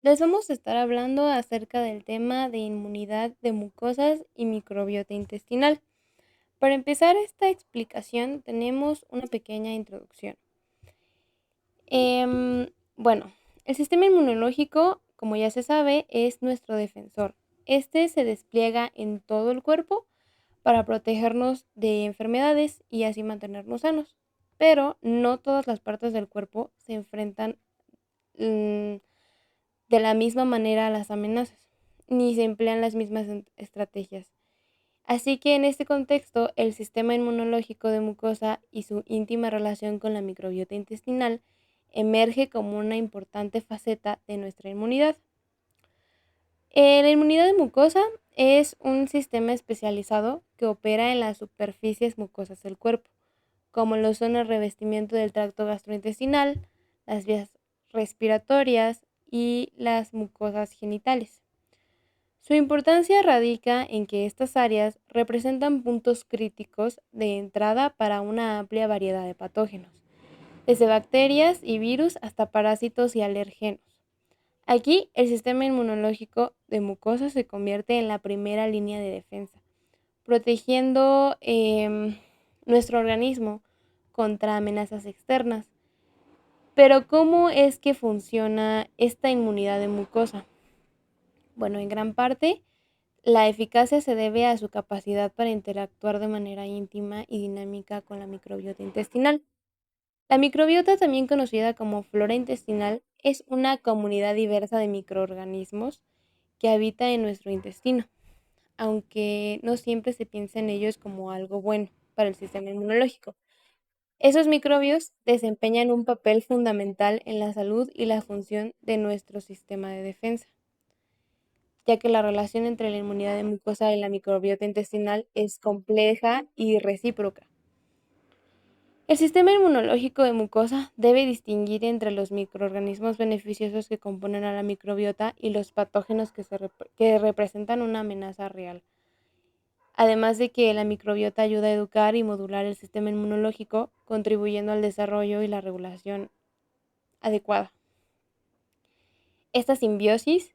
Les vamos a estar hablando acerca del tema de inmunidad de mucosas y microbiota intestinal. Para empezar esta explicación tenemos una pequeña introducción. Bueno, el sistema inmunológico, como ya se sabe, es nuestro defensor. Este se despliega en todo el cuerpo para protegernos de enfermedades y así mantenernos sanos. Pero no todas las partes del cuerpo se enfrentan de la misma manera a las amenazas, ni se emplean las mismas estrategias. Así que en este contexto, el sistema inmunológico de mucosa y su íntima relación con la microbiota intestinal emerge como una importante faceta de nuestra inmunidad. La inmunidad de mucosa es un sistema especializado que opera en las superficies mucosas del cuerpo, como lo son el revestimiento del tracto gastrointestinal, las vías respiratorias y las mucosas genitales. Su importancia radica en que estas áreas representan puntos críticos de entrada para una amplia variedad de patógenos, desde bacterias y virus hasta parásitos y alérgenos. Aquí, el sistema inmunológico de mucosa se convierte en la primera línea de defensa, protegiendo nuestro organismo contra amenazas externas. Pero, ¿cómo es que funciona esta inmunidad de mucosa? Bueno, en gran parte, la eficacia se debe a su capacidad para interactuar de manera íntima y dinámica con la microbiota intestinal. La microbiota, también conocida como flora intestinal, es una comunidad diversa de microorganismos que habita en nuestro intestino, aunque no siempre se piensa en ellos como algo bueno para el sistema inmunológico. Esos microbios desempeñan un papel fundamental en la salud y la función de nuestro sistema de defensa, ya que la relación entre la inmunidad de mucosa y la microbiota intestinal es compleja y recíproca. El sistema inmunológico de mucosa debe distinguir entre los microorganismos beneficiosos que componen a la microbiota y los patógenos que representan una amenaza real. Además de que la microbiota ayuda a educar y modular el sistema inmunológico, contribuyendo al desarrollo y la regulación adecuada. Esta simbiosis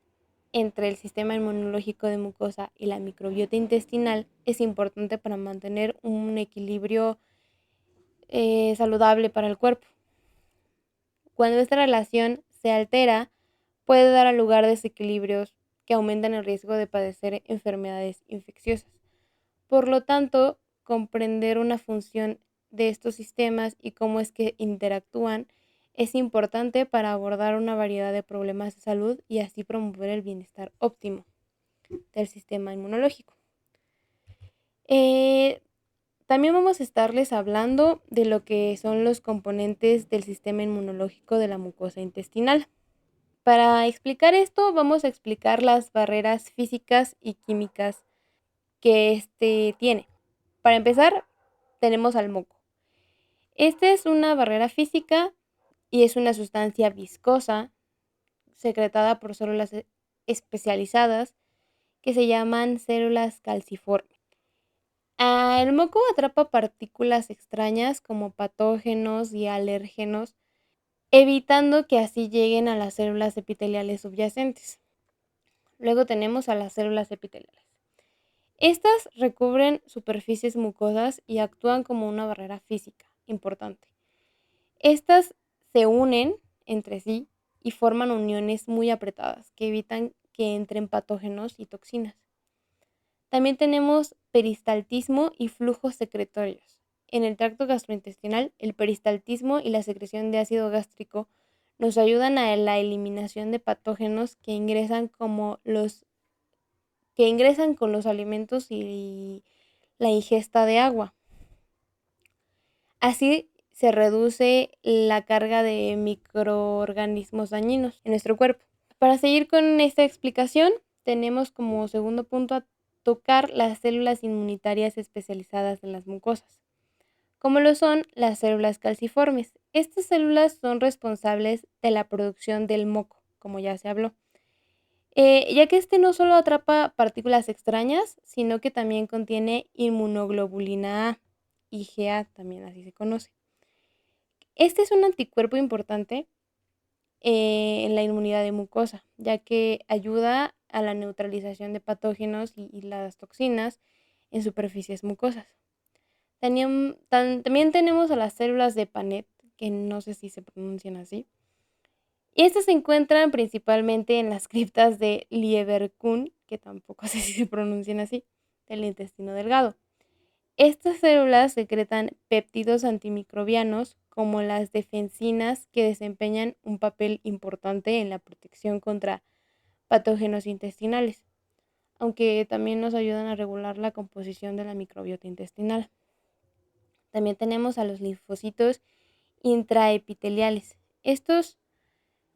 entre el sistema inmunológico de mucosa y la microbiota intestinal es importante para mantener un equilibrio saludable para el cuerpo. Cuando esta relación se altera, puede dar lugar a desequilibrios que aumentan el riesgo de padecer enfermedades infecciosas. Por lo tanto, comprender una función de estos sistemas y cómo es que interactúan es importante para abordar una variedad de problemas de salud y así promover el bienestar óptimo del sistema inmunológico. Eh, También vamos a estarles hablando de lo que son los componentes del sistema inmunológico de la mucosa intestinal. Para explicar esto, vamos a explicar las barreras físicas y químicas que tiene. Para empezar, tenemos al moco. Esta es una barrera física y es una sustancia viscosa secretada por células especializadas que se llaman células calciformes. El moco atrapa partículas extrañas como patógenos y alérgenos, evitando que así lleguen a las células epiteliales subyacentes. Luego tenemos a las células epiteliales. Estas recubren superficies mucosas y actúan como una barrera física importante. Estas se unen entre sí y forman uniones muy apretadas que evitan que entren patógenos y toxinas. También tenemos peristaltismo y flujos secretorios. En el tracto gastrointestinal, el peristaltismo y la secreción de ácido gástrico nos ayudan a la eliminación de patógenos que ingresan con los alimentos y la ingesta de agua. Así se reduce la carga de microorganismos dañinos en nuestro cuerpo. Para seguir con esta explicación, tenemos como segundo punto a tocar las células inmunitarias especializadas en las mucosas, como lo son las células calciformes. Estas células son responsables de la producción del moco, como ya se habló, ya que no solo atrapa partículas extrañas, sino que también contiene inmunoglobulina A, IgA también así se conoce. Este es un anticuerpo importante en la inmunidad de mucosa, ya que ayuda a la neutralización de patógenos y las toxinas en superficies mucosas. También tenemos a las células de Panet, que no sé si se pronuncian así, y estas se encuentran principalmente en las criptas de Lieberkühn, que tampoco sé si se pronuncian así, del intestino delgado. Estas células secretan péptidos antimicrobianos como las defensinas, que desempeñan un papel importante en la protección contra patógenos intestinales, aunque también nos ayudan a regular la composición de la microbiota intestinal. También tenemos a los linfocitos intraepiteliales. Estos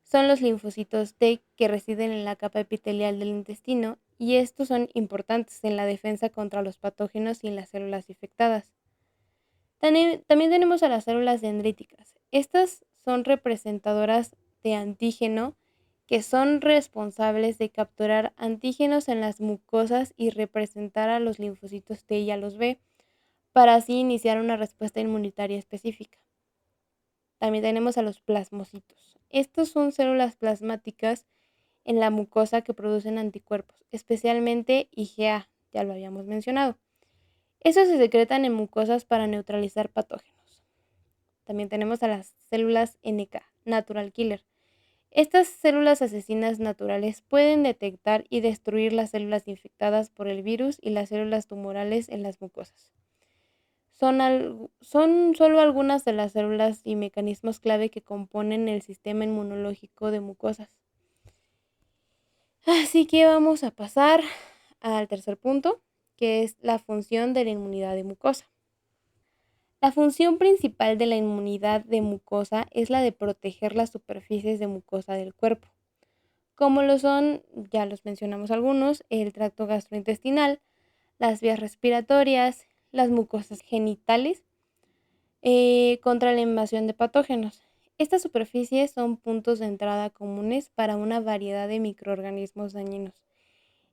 son los linfocitos T que residen en la capa epitelial del intestino, y estos son importantes en la defensa contra los patógenos y en las células infectadas. También tenemos a las células dendríticas. Estas son representadoras de antígeno, que son responsables de capturar antígenos en las mucosas y representar a los linfocitos T y a los B, para así iniciar una respuesta inmunitaria específica. También tenemos a los plasmocitos. Estos son células plasmáticas en la mucosa que producen anticuerpos, especialmente IgA, ya lo habíamos mencionado. Estos se secretan en mucosas para neutralizar patógenos. También tenemos a las células NK, Natural Killer. Estas células asesinas naturales pueden detectar y destruir las células infectadas por el virus y las células tumorales en las mucosas. Son solo algunas de las células y mecanismos clave que componen el sistema inmunológico de mucosas. Así que vamos a pasar al tercer punto, que es la función de la inmunidad de mucosa. La función principal de la inmunidad de mucosa es la de proteger las superficies de mucosa del cuerpo, como lo son, ya los mencionamos algunos, el tracto gastrointestinal, las vías respiratorias, las mucosas genitales, contra la invasión de patógenos. Estas superficies son puntos de entrada comunes para una variedad de microorganismos dañinos,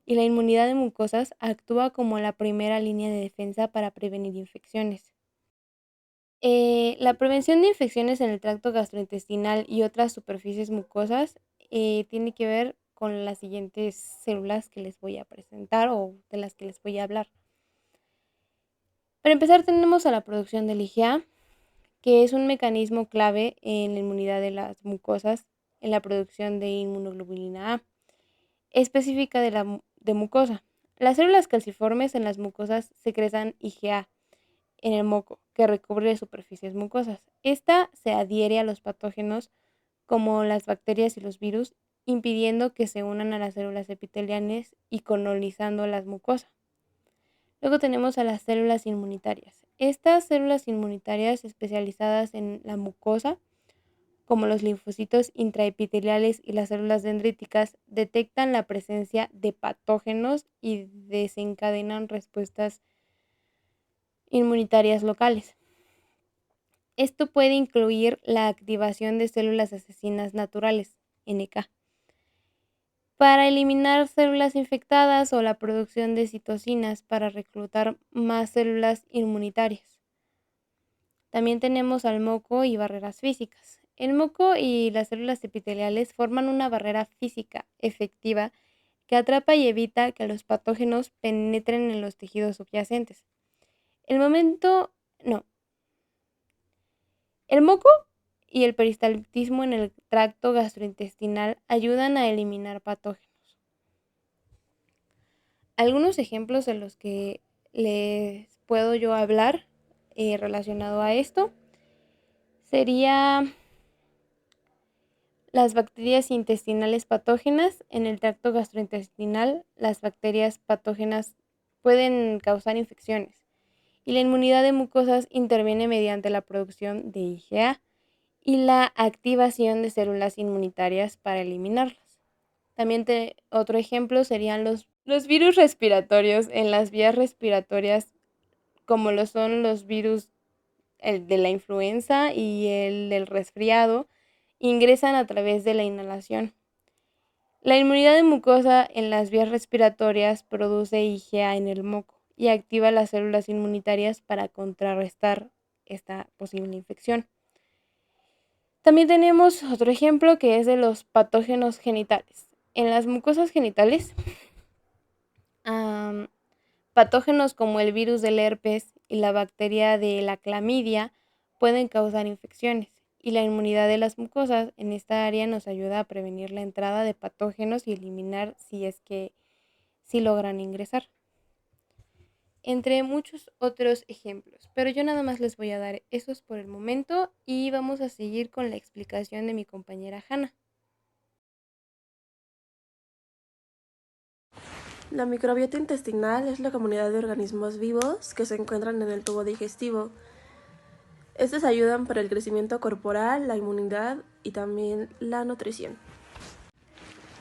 y la inmunidad de mucosas actúa como la primera línea de defensa para prevenir infecciones. La prevención de infecciones en el tracto gastrointestinal y otras superficies mucosas tiene que ver con las siguientes células que les voy a presentar o de las que les voy a hablar. Para empezar, tenemos a la producción del IgA, que es un mecanismo clave en la inmunidad de las mucosas, en la producción de inmunoglobulina A, específica de mucosa. Las células calciformes en las mucosas secretan IgA en el moco, que recubre superficies mucosas. Esta se adhiere a los patógenos como las bacterias y los virus, impidiendo que se unan a las células epiteliales y colonizando las mucosas. Luego tenemos a las células inmunitarias. Estas células inmunitarias especializadas en la mucosa, como los linfocitos intraepiteliales y las células dendríticas, detectan la presencia de patógenos y desencadenan respuestas inmunitarias locales. Esto puede incluir la activación de células asesinas naturales, NK, para eliminar células infectadas, o la producción de citocinas para reclutar más células inmunitarias. También tenemos al moco y barreras físicas. El moco y las células epiteliales forman una barrera física efectiva que atrapa y evita que los patógenos penetren en los tejidos subyacentes. El moco y el peristaltismo en el tracto gastrointestinal ayudan a eliminar patógenos. Algunos ejemplos de los que les puedo yo hablar relacionado a esto sería las bacterias intestinales patógenas. En el tracto gastrointestinal, las bacterias patógenas pueden causar infecciones, y la inmunidad de mucosas interviene mediante la producción de IgA y la activación de células inmunitarias para eliminarlas. También otro ejemplo serían los virus respiratorios en las vías respiratorias, como lo son los virus, el de la influenza y el del resfriado, ingresan a través de la inhalación. La inmunidad de mucosa en las vías respiratorias produce IgA en el moco y activa las células inmunitarias para contrarrestar esta posible infección. También tenemos otro ejemplo que es de los patógenos genitales. En las mucosas genitales, patógenos como el virus del herpes y la bacteria de la clamidia pueden causar infecciones, y la inmunidad de las mucosas en esta área nos ayuda a prevenir la entrada de patógenos y eliminar si logran ingresar, entre muchos otros ejemplos. Pero yo nada más les voy a dar esos por el momento y vamos a seguir con la explicación de mi compañera Hannah. La microbiota intestinal es la comunidad de organismos vivos que se encuentran en el tubo digestivo. Estos ayudan para el crecimiento corporal, la inmunidad y también la nutrición.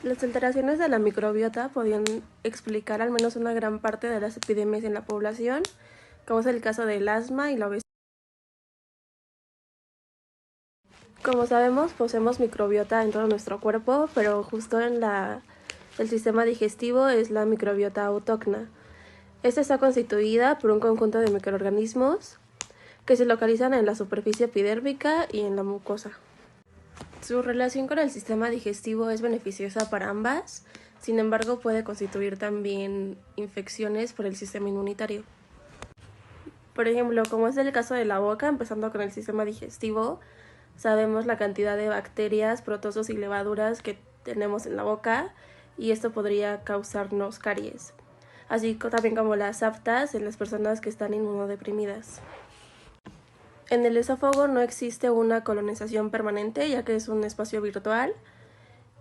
Las alteraciones de la microbiota podrían explicar al menos una gran parte de las epidemias en la población, como es el caso del asma y la obesidad. Como sabemos, poseemos microbiota en todo nuestro cuerpo, pero justo en el sistema digestivo es la microbiota autóctona. Esta está constituida por un conjunto de microorganismos que se localizan en la superficie epidérmica y en la mucosa. Su relación con el sistema digestivo es beneficiosa para ambas, sin embargo puede constituir también infecciones por el sistema inmunitario. Por ejemplo, como es el caso de la boca, empezando con el sistema digestivo, sabemos la cantidad de bacterias, protozoos y levaduras que tenemos en la boca, y esto podría causarnos caries, así también como las aftas en las personas que están inmunodeprimidas. En el esófago no existe una colonización permanente, ya que es un espacio virtual,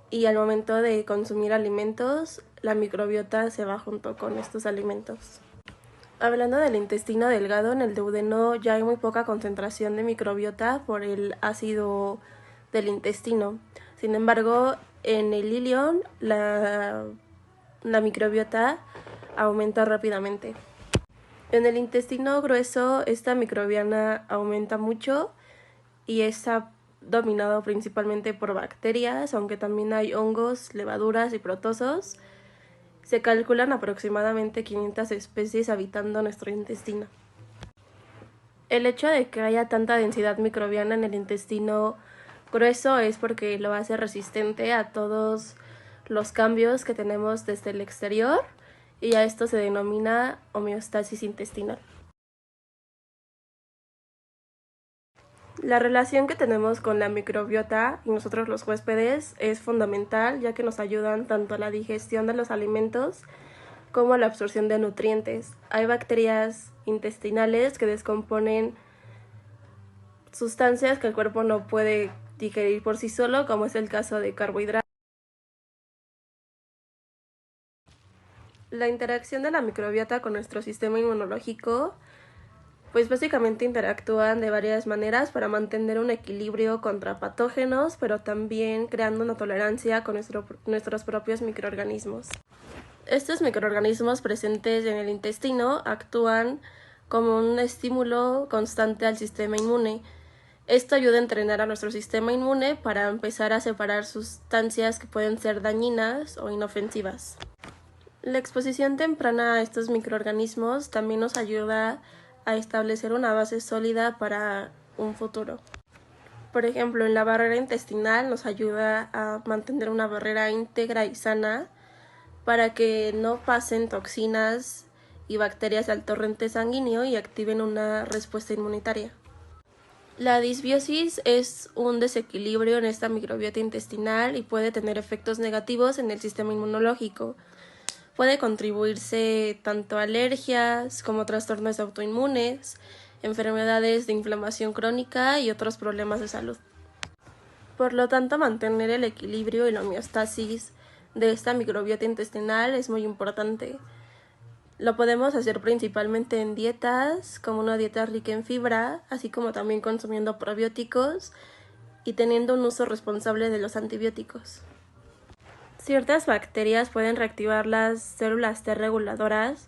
y al momento de consumir alimentos, la microbiota se va junto con estos alimentos. Hablando del intestino delgado, en el duodeno ya hay muy poca concentración de microbiota por el ácido del intestino. Sin embargo, en el ilion la microbiota aumenta rápidamente. En el intestino grueso, esta microbiana aumenta mucho y está dominado principalmente por bacterias, aunque también hay hongos, levaduras y protozoos. Se calculan aproximadamente 500 especies habitando nuestro intestino. El hecho de que haya tanta densidad microbiana en el intestino grueso es porque lo hace resistente a todos los cambios que tenemos desde el exterior, y a esto se denomina homeostasis intestinal. La relación que tenemos con la microbiota y nosotros los huéspedes es fundamental, ya que nos ayudan tanto a la digestión de los alimentos como a la absorción de nutrientes. Hay bacterias intestinales que descomponen sustancias que el cuerpo no puede digerir por sí solo, como es el caso de carbohidratos. La interacción de la microbiota con nuestro sistema inmunológico, pues básicamente interactúan de varias maneras para mantener un equilibrio contra patógenos, pero también creando una tolerancia con nuestros propios microorganismos. Estos microorganismos presentes en el intestino actúan como un estímulo constante al sistema inmune. Esto ayuda a entrenar a nuestro sistema inmune para empezar a separar sustancias que pueden ser dañinas o inofensivas. La exposición temprana a estos microorganismos también nos ayuda a establecer una base sólida para un futuro. Por ejemplo, en la barrera intestinal nos ayuda a mantener una barrera íntegra y sana para que no pasen toxinas y bacterias al torrente sanguíneo y activen una respuesta inmunitaria. La disbiosis es un desequilibrio en esta microbiota intestinal y puede tener efectos negativos en el sistema inmunológico. Puede contribuirse tanto a alergias como trastornos autoinmunes, enfermedades de inflamación crónica y otros problemas de salud. Por lo tanto, mantener el equilibrio y la homeostasis de esta microbiota intestinal es muy importante. Lo podemos hacer principalmente en dietas, como una dieta rica en fibra, así como también consumiendo probióticos y teniendo un uso responsable de los antibióticos. Ciertas bacterias pueden reactivar las células T reguladoras,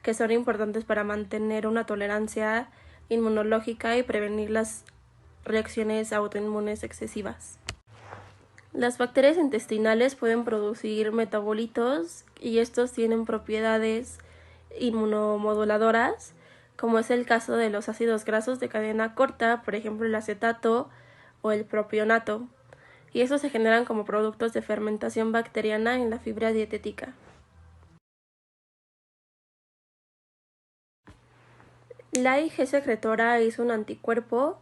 que son importantes para mantener una tolerancia inmunológica y prevenir las reacciones autoinmunes excesivas. Las bacterias intestinales pueden producir metabolitos y estos tienen propiedades inmunomoduladoras, como es el caso de los ácidos grasos de cadena corta, por ejemplo el acetato o el propionato, y estos se generan como productos de fermentación bacteriana en la fibra dietética. La Ig secretora es un anticuerpo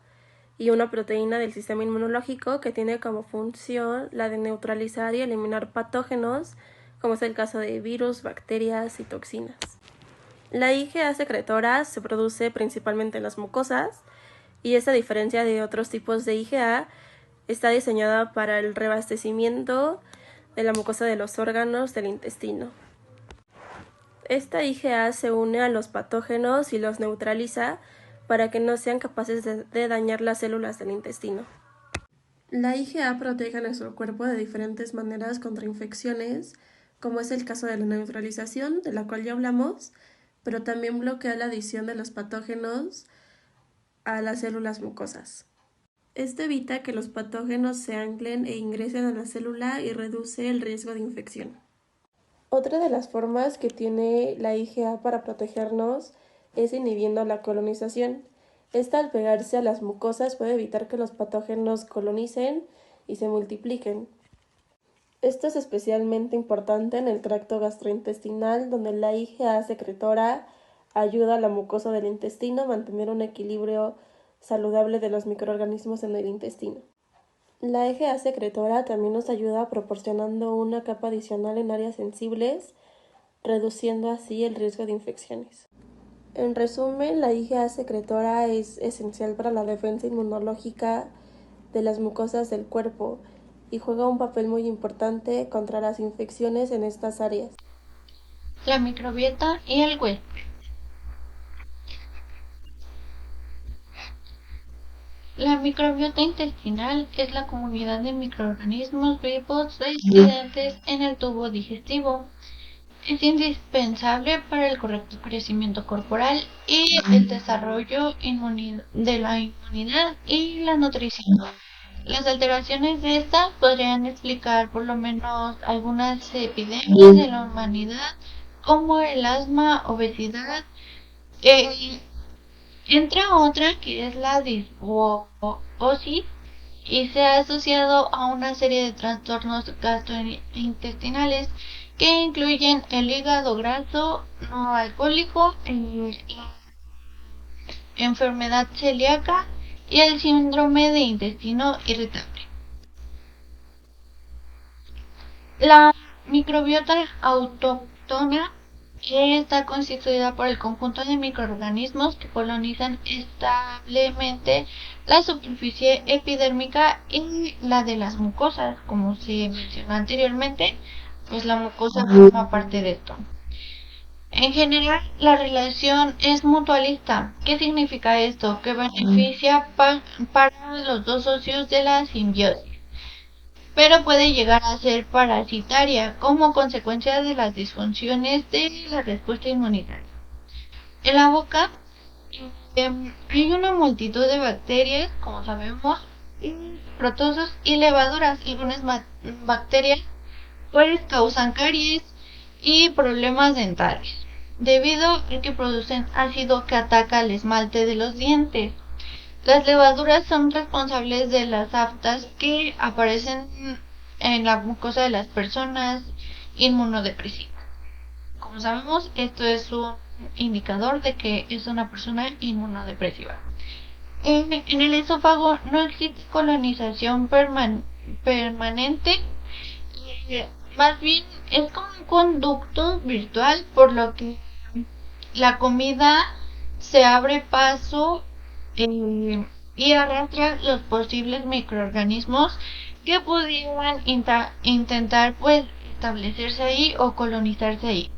y una proteína del sistema inmunológico que tiene como función la de neutralizar y eliminar patógenos, como es el caso de virus, bacterias y toxinas. La IgA secretora se produce principalmente en las mucosas y esta, a diferencia de otros tipos de IgA, está diseñada para el reabastecimiento de la mucosa de los órganos del intestino. Esta IgA se une a los patógenos y los neutraliza para que no sean capaces de dañar las células del intestino. La IgA protege a nuestro cuerpo de diferentes maneras contra infecciones, como es el caso de la neutralización, de la cual ya hablamos, pero también bloquea la adición de los patógenos a las células mucosas. Esto evita que los patógenos se anclen e ingresen a la célula y reduce el riesgo de infección. Otra de las formas que tiene la IgA para protegernos es inhibiendo la colonización. Esta, al pegarse a las mucosas, puede evitar que los patógenos colonicen y se multipliquen. Esto es especialmente importante en el tracto gastrointestinal, donde la IgA secretora ayuda a la mucosa del intestino a mantener un equilibrio saludable de los microorganismos en el intestino. La IgA secretora también nos ayuda proporcionando una capa adicional en áreas sensibles, reduciendo así el riesgo de infecciones. En resumen, la IgA secretora es esencial para la defensa inmunológica de las mucosas del cuerpo y juega un papel muy importante contra las infecciones en estas áreas. La microbiota y el huésped. La microbiota intestinal es la comunidad de microorganismos vivos residentes en el tubo digestivo. Es indispensable para el correcto crecimiento corporal y el desarrollo de la inmunidad y la nutrición. Las alteraciones de esta podrían explicar por lo menos algunas epidemias de la humanidad, como el asma, obesidad, entre otras, que es la disbiosis, y se ha asociado a una serie de trastornos gastrointestinales que incluyen el hígado graso no alcohólico, la enfermedad celíaca y el síndrome de intestino irritable. La microbiota autóctona está constituida por el conjunto de microorganismos que colonizan establemente la superficie epidérmica y la de las mucosas. Como se mencionó anteriormente, pues la mucosa forma parte de esto. En general, la relación es mutualista. ¿Qué significa esto? Que beneficia para los dos socios de la simbiosis, pero puede llegar a ser parasitaria como consecuencia de las disfunciones de la respuesta inmunitaria. En la boca hay una multitud de bacterias, como sabemos, protozoos y levaduras. Algunas bacterias pues causan caries y problemas dentales, debido a que producen ácido que ataca el esmalte de los dientes. Las levaduras son responsables de las aftas que aparecen en la mucosa de las personas inmunodepresivas. Como sabemos, esto es un indicador de que es una persona inmunodepresiva. En el esófago no existe colonización permanente, más bien es como un conducto virtual, por lo que la comida se abre paso y arrastra los posibles microorganismos que pudieran intentar pues establecerse ahí o colonizarse ahí.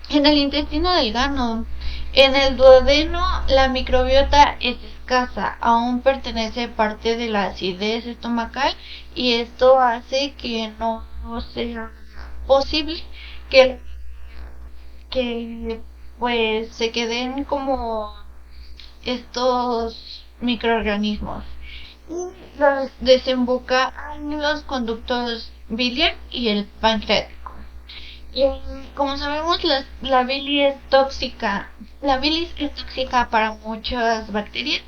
En el intestino delgado, en el duodeno, la microbiota es escasa, aún pertenece parte de la acidez estomacal, y esto hace que no sea posible que pues se queden como estos microorganismos. Los desemboca en los conductos biliar y el pancreático. Y como sabemos, la bilis es tóxica. La bilis es tóxica para muchas bacterias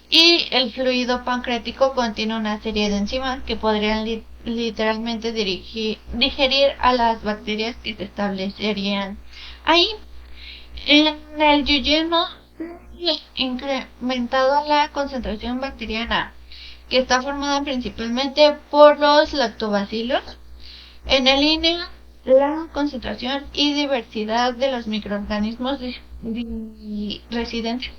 y el fluido pancreático contiene una serie de enzimas que podrían literalmente digerir a las bacterias que se establecerían ahí. En el yuyeno incrementado la concentración bacteriana, que está formada principalmente por los lactobacilos. En el INE, la concentración y diversidad de los microorganismos residentes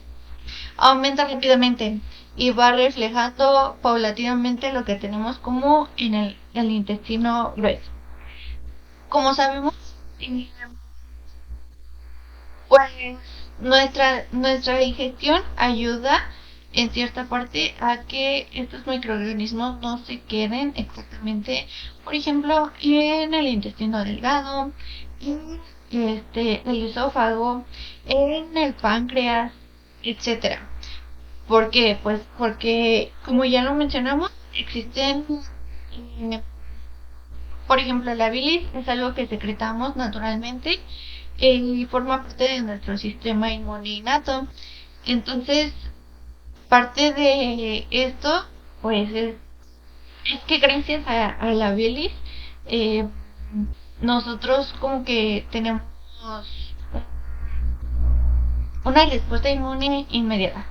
aumenta rápidamente y va reflejando paulatinamente lo que tenemos como en el intestino grueso. Como sabemos, pues nuestra digestión ayuda en cierta parte a que estos microorganismos no se queden exactamente, por ejemplo, en el intestino delgado, en el esófago, en el páncreas, etcétera. ¿Por qué? Pues porque, como ya lo mencionamos, existen, eh, por ejemplo, la bilis es algo que secretamos naturalmente y forma parte de nuestro sistema inmune innato. Entonces, parte de esto, pues es que gracias a la bilis, eh, nosotros como que tenemos una respuesta inmune inmediata.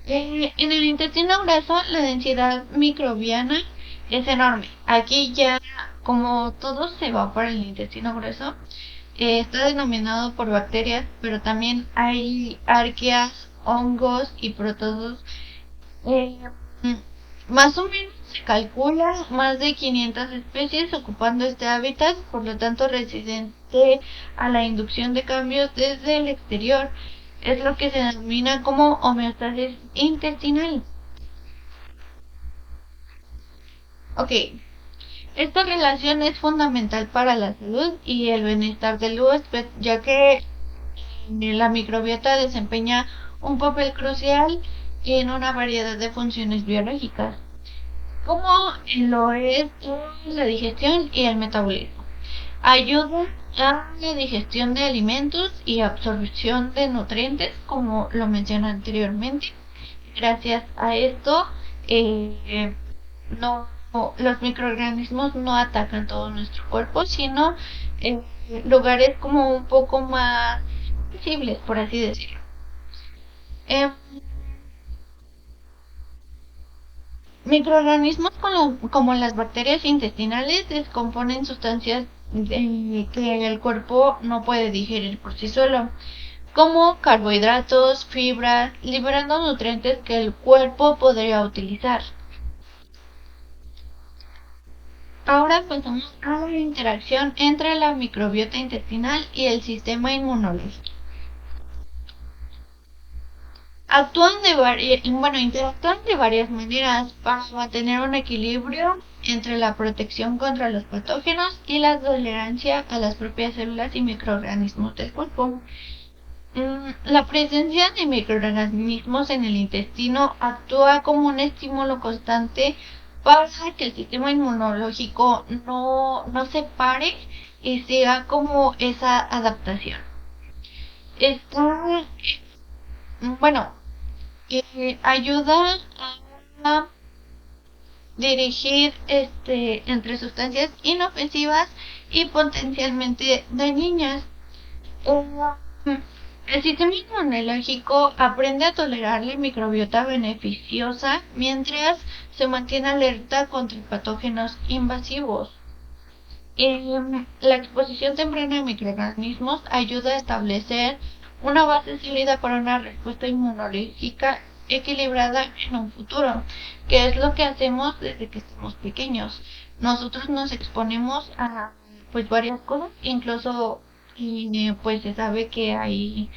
En el intestino grueso la densidad microbiana es enorme. Aquí ya, como todo se va por el intestino grueso, está denominado por bacterias, pero también hay arqueas, hongos y protozoos. Eh, Más o menos se calcula más de 500 especies ocupando este hábitat, por lo tanto resistente a la inducción de cambios desde el exterior. Es lo que se denomina como homeostasis intestinal. Ok, esta relación es fundamental para la salud y el bienestar del huésped, ya que la microbiota desempeña un papel crucial en una variedad de funciones biológicas, como lo es la digestión y el metabolismo. Ayuda a la digestión de alimentos y absorción de nutrientes, como lo mencioné anteriormente. Gracias a esto, no, los microorganismos no atacan todo nuestro cuerpo, sino en lugares como un poco más sensibles, por así decirlo. Em, Microorganismos como las bacterias intestinales descomponen sustancias que el cuerpo no puede digerir por sí solo, como carbohidratos, fibras, liberando nutrientes que el cuerpo podría utilizar. Ahora pasamos a la interacción entre la microbiota intestinal y el sistema inmunológico. Interactúan de varias maneras para mantener un equilibrio entre la protección contra los patógenos y la tolerancia a las propias células y microorganismos del cuerpo. La presencia de microorganismos en el intestino actúa como un estímulo constante para que el sistema inmunológico no se pare y siga como esa adaptación. Esto, bueno, ayuda a dirigir entre sustancias inofensivas y potencialmente dañinas. El sistema inmunológico aprende a tolerar la microbiota beneficiosa mientras se mantiene alerta contra patógenos invasivos. La exposición temprana a microorganismos ayuda a establecer una base sólida para una respuesta inmunológica equilibrada en un futuro, que es lo que hacemos desde que somos pequeños. Nosotros nos exponemos a pues varias cosas, incluso pues se sabe que hay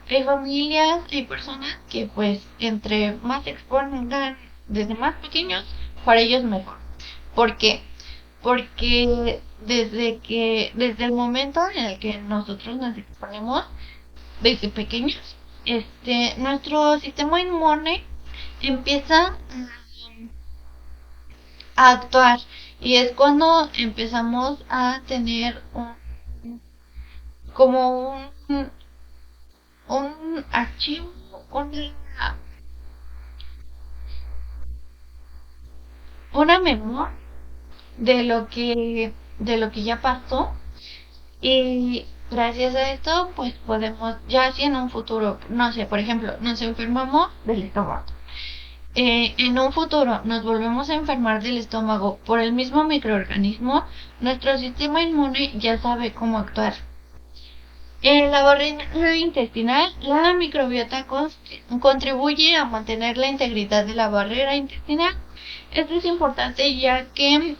familias, hay personas que pues entre más se expongan desde más pequeños, para ellos mejor. ¿Por qué? Porque desde el momento en el que nosotros nos exponemos desde pequeños, nuestro sistema inmune empieza a actuar y es cuando empezamos a tener como un archivo, una memoria de lo que ya pasó, y gracias a esto pues podemos, ya si en un futuro, no sé, por ejemplo, nos enfermamos del estómago, en un futuro nos volvemos a enfermar del estómago por el mismo microorganismo, nuestro sistema inmune ya sabe cómo actuar. En la barrera intestinal, la microbiota contribuye a mantener la integridad de la barrera intestinal. Esto es importante ya que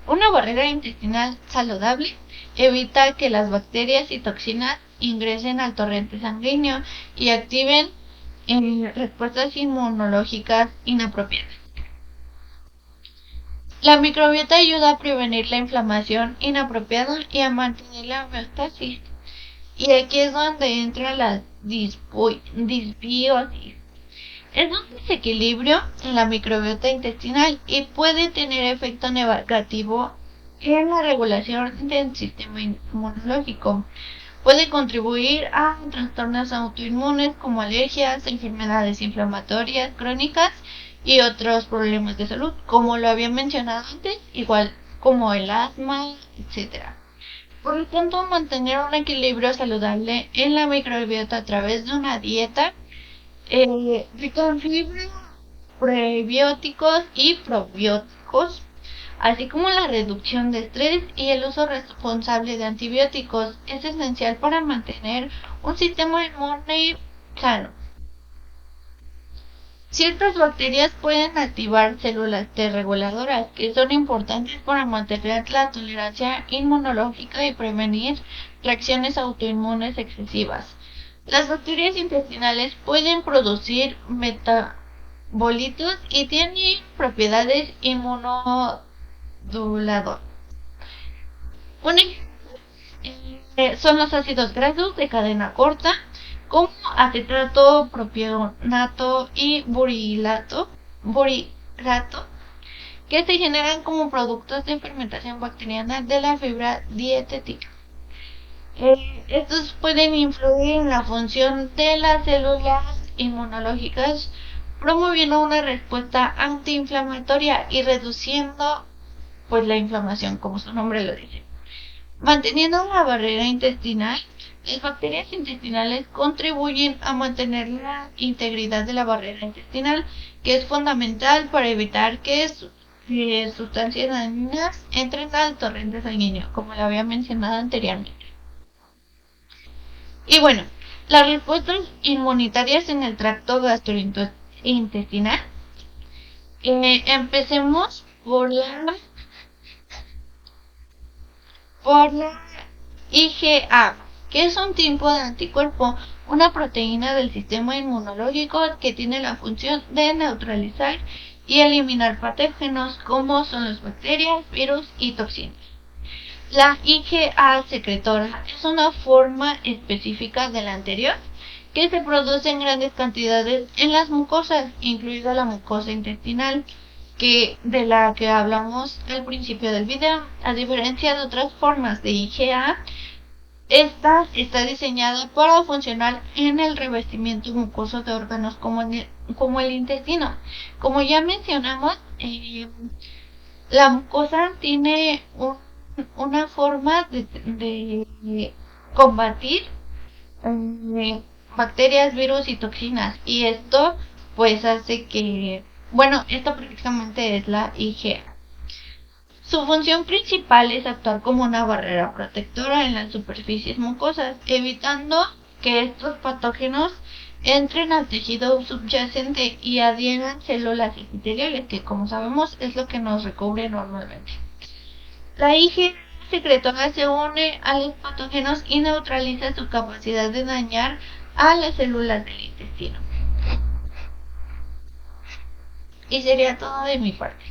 una barrera intestinal saludable evita que las bacterias y toxinas ingresen al torrente sanguíneo y activen respuestas inmunológicas inapropiadas. La microbiota ayuda a prevenir la inflamación inapropiada y a mantener la homeostasis. Y aquí es donde entra la disbiosis. Es un desequilibrio en la microbiota intestinal y puede tener efecto negativo en la regulación del sistema inmunológico. Puede contribuir a trastornos autoinmunes como alergias, enfermedades inflamatorias crónicas y otros problemas de salud, como lo había mencionado antes, igual como el asma, etc. Por lo tanto, mantener un equilibrio saludable en la microbiota a través de una dieta rica en fibra, prebióticos y probióticos, así como la reducción de estrés y el uso responsable de antibióticos, es esencial para mantener un sistema inmune sano. Ciertas bacterias pueden activar células T reguladoras, que son importantes para mantener la tolerancia inmunológica y prevenir reacciones autoinmunes excesivas. Las bacterias intestinales pueden producir metabolitos y tienen propiedades inmunoduladoras. Son los ácidos grasos de cadena corta, como acetato, propionato y burilato, que se generan como productos de fermentación bacteriana de la fibra dietética. Estos pueden influir en la función de las células inmunológicas, promoviendo una respuesta antiinflamatoria y reduciendo pues la inflamación, como su nombre lo dice. Manteniendo la barrera intestinal, las bacterias intestinales contribuyen a mantener la integridad de la barrera intestinal, que es fundamental para evitar que sustancias dañinas entren al torrente sanguíneo, como lo había mencionado anteriormente. Y bueno, las respuestas inmunitarias en el tracto gastrointestinal. Empecemos por la IgA, que es un tipo de anticuerpo, una proteína del sistema inmunológico que tiene la función de neutralizar y eliminar patógenos como son las bacterias, virus y toxinas. La IgA secretora es una forma específica de la anterior que se produce en grandes cantidades en las mucosas, incluida la mucosa intestinal, de la que hablamos al principio del video. A diferencia de otras formas de IgA, esta está diseñada para funcionar en el revestimiento mucoso de órganos como el intestino. Como ya mencionamos, la mucosa tiene una forma de combatir bacterias, virus y toxinas, y esto pues hace que, esto prácticamente es la IgA. Su función principal es actuar como una barrera protectora en las superficies mucosas, evitando que estos patógenos entren al tejido subyacente y adhieran células epiteliales, que como sabemos es lo que nos recubre normalmente. La IgA secretora se une a los patógenos y neutraliza su capacidad de dañar a las células del intestino. Y sería todo de mi parte.